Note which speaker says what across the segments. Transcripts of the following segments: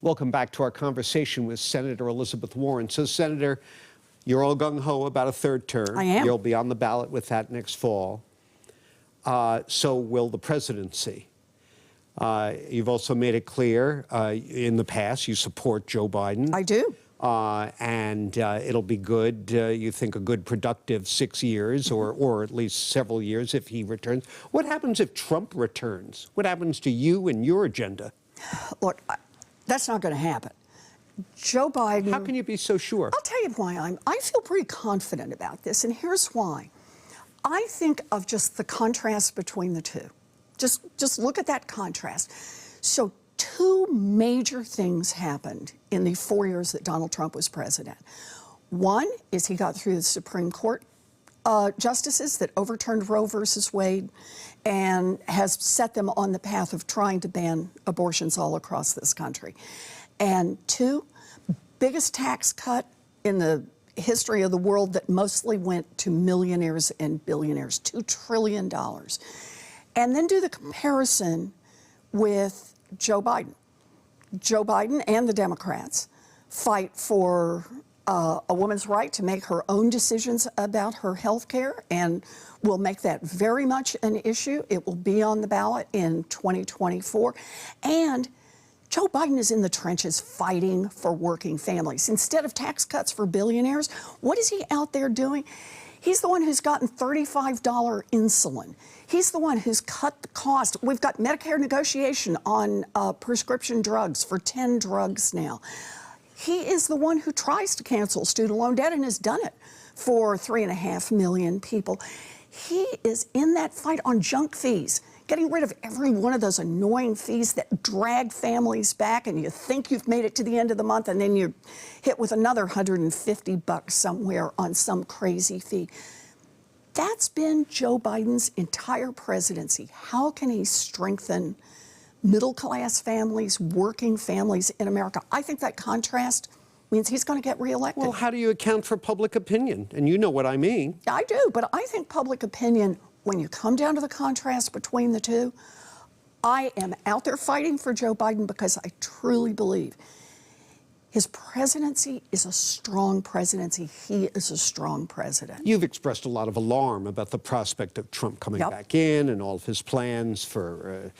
Speaker 1: Welcome back to our conversation with Senator Elizabeth Warren. So, Senator, you're all gung-ho about a third term.
Speaker 2: I am.
Speaker 1: You'll be on the ballot with that next fall. So will the presidency. You've also made it clear in the past you support Joe Biden.
Speaker 2: I do.
Speaker 1: And it'll be good, you think, a good productive 6 years or at least several years if he returns. What happens if Trump returns? What happens to you and your agenda?
Speaker 2: Look, that's not going to happen. Joe Biden...
Speaker 1: How can you be so sure?
Speaker 2: I'll tell you why I feel pretty confident about this, and here's why. I think of just the contrast between the two. Just look at that contrast. So two major things happened in the 4 years that Donald Trump was president. One is he got through the Supreme Court justices that overturned Roe versus Wade and has set them on the path of trying to ban abortions all across this country. And two, biggest tax cut in the history of the world that mostly went to millionaires and billionaires, $2 trillion. And then do the comparison with Joe Biden. Joe Biden and the Democrats fight for a woman's right to make her own decisions about her health care, and will make that very much an issue. It will be on the ballot in 2024. And Joe Biden is in the trenches fighting for working families. Instead of tax cuts for billionaires, what is he out there doing? He's the one who's gotten $35 insulin. He's the one who's cut the cost. We've got Medicare negotiation on prescription drugs for 10 drugs now. He is the one who tries to cancel student loan debt and has done it for 3.5 million people. He is in that fight on junk fees, getting rid of every one of those annoying fees that drag families back, and you think you've made it to the end of the month, and then you're hit with another $150 somewhere on some crazy fee. That's been Joe Biden's entire presidency. How can he strengthen middle-class families, working families in America? I think that contrast means he's going to get reelected.
Speaker 1: Well, how do you account for public opinion? And you know what I mean.
Speaker 2: I do, but I think public opinion, when you come down to the contrast between the two, I am out there fighting for Joe Biden because I truly believe his presidency is a strong presidency. He is a strong president.
Speaker 1: You've expressed a lot of alarm about the prospect of Trump coming back in and all of his plans for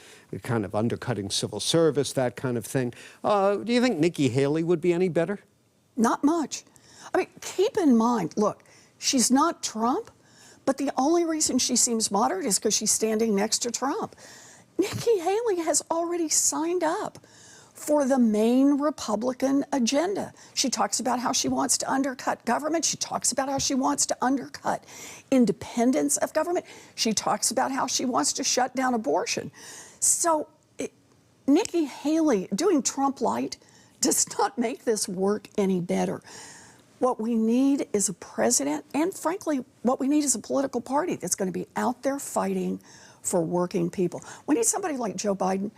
Speaker 1: kind of undercutting civil service, that kind of thing. Do you think Nikki Haley would be any better? Not
Speaker 2: much. I mean, keep in mind, look, she's not Trump, but the only reason she seems moderate is because she's standing next to Trump. Nikki Haley has already signed up for the main Republican agenda. She talks about how she wants to undercut government. She talks about how she wants to undercut independence of government. She talks about how she wants to shut down abortion. So Nikki Haley doing Trump light does not make this work any better. What we need is a president, and frankly, what we need is a political party that's going to be out there fighting for working people. We need somebody like Joe Biden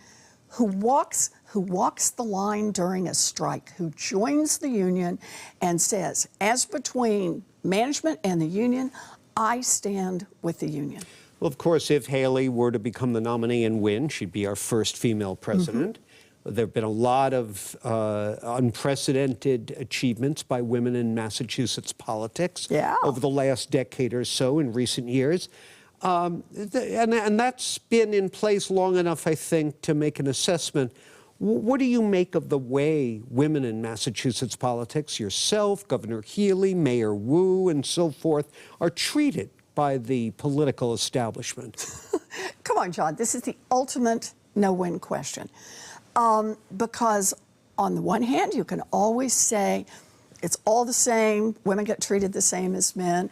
Speaker 2: who walks the line during a strike, who joins the union and says, as between management and the union, I stand with the union.
Speaker 1: Well, of course, if Haley were to become the nominee and win, she'd be our first female president. There have been a lot of unprecedented achievements by women in Massachusetts politics over the last decade or so in recent years. And that's been in place long enough, I think, to make an assessment. What do you make of the way women in Massachusetts politics, yourself, Governor Healy, Mayor Wu, and so forth, are treated by the political establishment?
Speaker 2: Come on, John, this is the ultimate no-win question. Because on the one hand, you can always say it's all the same, women get treated the same as men.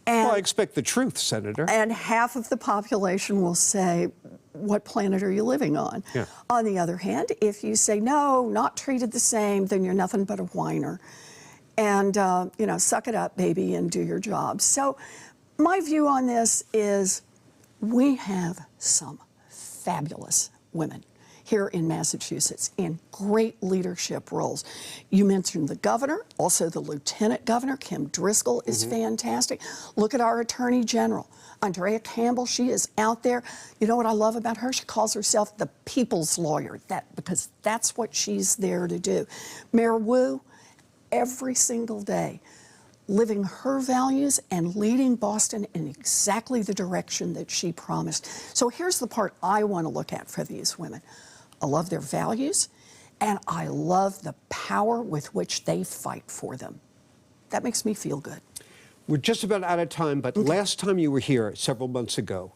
Speaker 2: And,
Speaker 1: well, I expect the truth, Senator.
Speaker 2: And half of the population will say, what planet are you living on?
Speaker 1: Yeah.
Speaker 2: On the other hand, if you say, no, not treated the same, then you're nothing but a whiner. And, you know, suck it up, baby, and do your job. So my view on this is we have some fabulous women here in Massachusetts in great leadership roles. You mentioned the governor, also the lieutenant governor, Kim Driscoll is fantastic. Look at our attorney general, Andrea Campbell. She is out there. You know what I love about her? She calls herself the people's lawyer, because that's what she's there to do. Mayor Wu, every single day, living her values and leading Boston in exactly the direction that she promised. So here's the part I want to look at for these women. I love their values, and I love the power with which they fight for them. That makes me feel good.
Speaker 1: We're just about out of time, but last time you were here several months ago,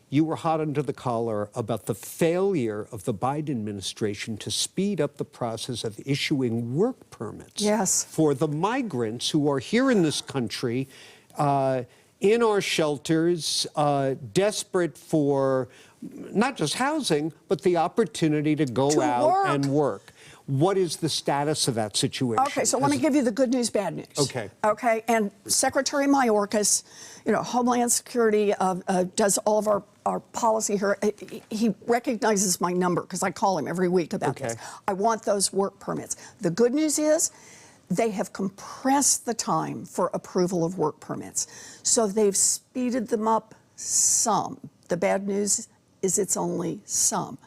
Speaker 1: you were hot under the collar about the failure of the Biden administration to speed up the process of issuing work permits for the migrants who are here in this country, in our shelters, desperate for not just housing, but the opportunity to go out and work. What is the status of that situation?
Speaker 2: Okay, so let me give you the good news, bad news.
Speaker 1: Okay.
Speaker 2: Okay, and Secretary Mayorkas, you know, Homeland Security does all of our policy here. He recognizes my number because I call him every week about this. I want those work permits. The good news is they have compressed the time for approval of work permits. So they've speeded them up some. The bad news is it's only some.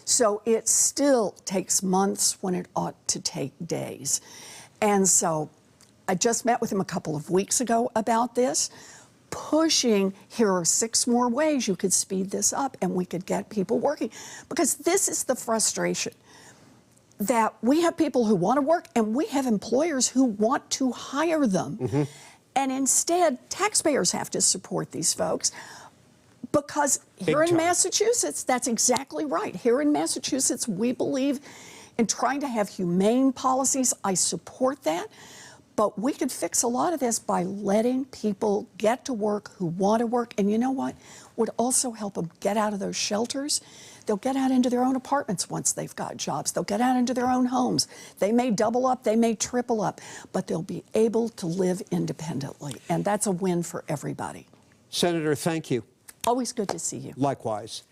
Speaker 2: So it still takes months when it ought to take days. And so I just met with him a couple of weeks ago about this, pushing, here are 6 more ways you could speed this up and we could get people working. Because this is the frustration, that we have people who want to work and we have employers who want to hire them. And instead, taxpayers have to support these folks. Because here in Massachusetts, that's exactly right. Here in Massachusetts, we believe in trying to have humane policies. I support that. But we could fix a lot of this by letting people get to work who want to work. And you know what? Would also help them get out of those shelters. They'll get out into their own apartments once they've got jobs. They'll get out into their own homes. They may double up, they may triple up, but they'll be able to live independently. And that's a win for everybody.
Speaker 1: Senator, thank you.
Speaker 2: Always good to see you.
Speaker 1: Likewise.